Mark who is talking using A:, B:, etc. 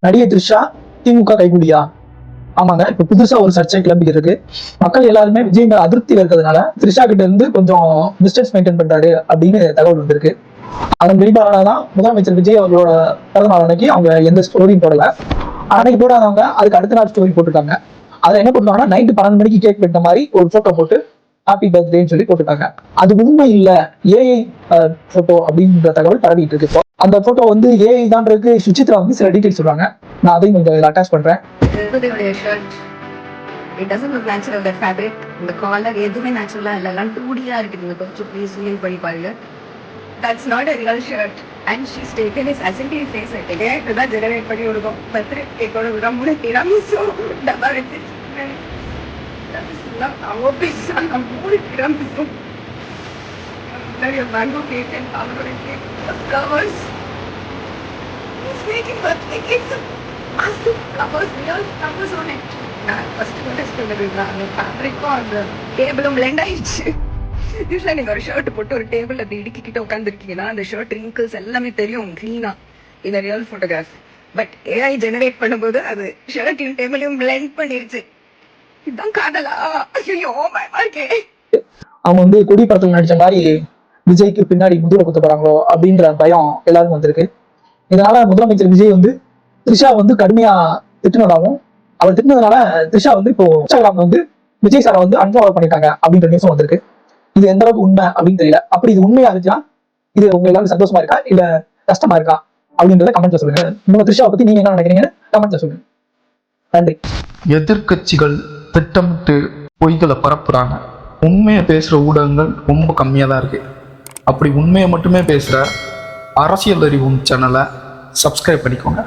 A: நடிகை த்ரிஷா திமுக கைகூலியா? ஆமாங்க, இப்ப புதுசா ஒரு சர்ச்சை கிளம்பி இருக்கு. மக்கள் எல்லாருமே விஜய் மேல அதிருப்தியில இருக்கிறதுனால த்ரிஷா கிட்ட இருந்து கொஞ்சம் டிஸ்டன்ஸ் மெயின்டைன் பண்றாரு அப்படின்னு தகவல் வந்திருக்கு. அதன் வெளிப்பாடாதான் முதலமைச்சர் விஜய் அவர்களோட பிறந்த நாள் அன்னைக்கு அவங்க எந்த ஸ்டோரியும் போடல. அன்னைக்கு போடாதவங்க அதுக்கு அடுத்த நாள் ஸ்டோரி போட்டுட்டாங்க. அதை என்ன பண்ணுவாங்கன்னா நைட்டு 12 மணிக்கு கேக் வெட்ட மாதிரி ஒரு போட்டோ போட்டு ஹாப்பி பர்த்டேன்னு சொல்லி போட்டுட்டாங்க. அது உண்மை இல்ல, ஏஐ போட்டோ அப்படின்ற தகவல் பரவிட்டு இருக்கு. இப்போ அந்த போட்டோ வந்து ஏஐ தான்றதுக்கு சுசித்ரா வந்து சில டீடைல்ஸ் சொல்றாங்க. நான் அதையும் கொஞ்சம் அட்டாச் பண்றேன்.
B: It doesn't look natural, that fabric, the collar, எதுவுமே நேச்சுரலா இல்ல, எல்லாம் 2D-ஆ இருக்குது. நீங்க கொஞ்சம் ப்ளீஸ் ஃபீல் பண்ணி பாருங்க. That's not a real shirt. And she's taken his acidity face it. Again, that generate பண்ணி கொடுக்கும். பர்த்டே கேக்கோட விட மூணு டிராமிசு டப்பா வச்சிருக்கேன். டப்பா அவங்க பீஸா மூணு டிராமிசு. நிறைய மேங்கோ கேக் and அவரோட cake covers. He's making birthday cakes. Massive covers, real covers on it. First notice பண்ணிருக்கா அந்த ஃபேப்ரிக்கும் அந்த டேபிளும் பிளெண்ட் ஆயிடுச்சு. யூஸ்வலா நீங்க ஒரு ஷர்ட் போட்டு ஒரு டேபிள் அப்படி இடுக்கிக்கிட்ட உட்காந்துருக்கீங்கன்னா அந்த ஷர்ட் ரிங்கிள்ஸ் எல்லாமே தெரியும் கிளீனா இந்த real photograph. But AI generate பண்ணும்போது அது ஷர்ட்டையும் டேபிளையும் பிளெண்ட் பண்ணிருச்சு. இதுதான் காதலா? ஐயோ பயமா இருக்கே.
A: அவங்க வந்து கொடி படத்துல நடிச்ச மாதிரி விஜய்க்கு பின்னாடி முதுகுல குத்த போறாங்களோ அப்படின்ற பயம் எல்லாருக்கும் வந்திருக்கு. இதனால முதலமைச்சர் விஜய் வந்து த்ரிஷா வந்து கடுமையா திட்டுனதாகவும் அவர் திட்டினதுனால த்ரிஷா வந்து இப்போ இன்ஸ்டாகிராம்ல வந்து விஜய் சாரை வந்து அன்ஃபாலோ பண்ணிட்டாங்க அப்படின்ற நியூஸும் வந்திருக்கு. இது எந்த அளவுக்கு உண்மை அப்படின்னு தெரியல. அப்படி இது உண்மையா இருந்துச்சுன்னா இது உங்க எல்லாரும் சந்தோஷமா இருக்கா இல்ல கஷ்டமா இருக்கா அப்படின்றத கமெண்ட்ல சொல்லுங்க. உங்க த்ரிஷாவை பத்தி நீங்க என்ன நினைக்கிறீங்கன்னு கமெண்ட்ல சொல்லுங்க. நன்றி.
C: எதிர்கட்சிகள் திட்டமிட்டு பொய்களை பரப்புறாங்க. உண்மையை பேசுற ஊடகங்கள் ரொம்ப கம்மியா தான் இருக்கு. அப்படி உண்மையை மட்டுமே பேசுற அரசியல் அறிவும் சேனலை சப்ஸ்கிரைப் பண்ணிக்கோங்க.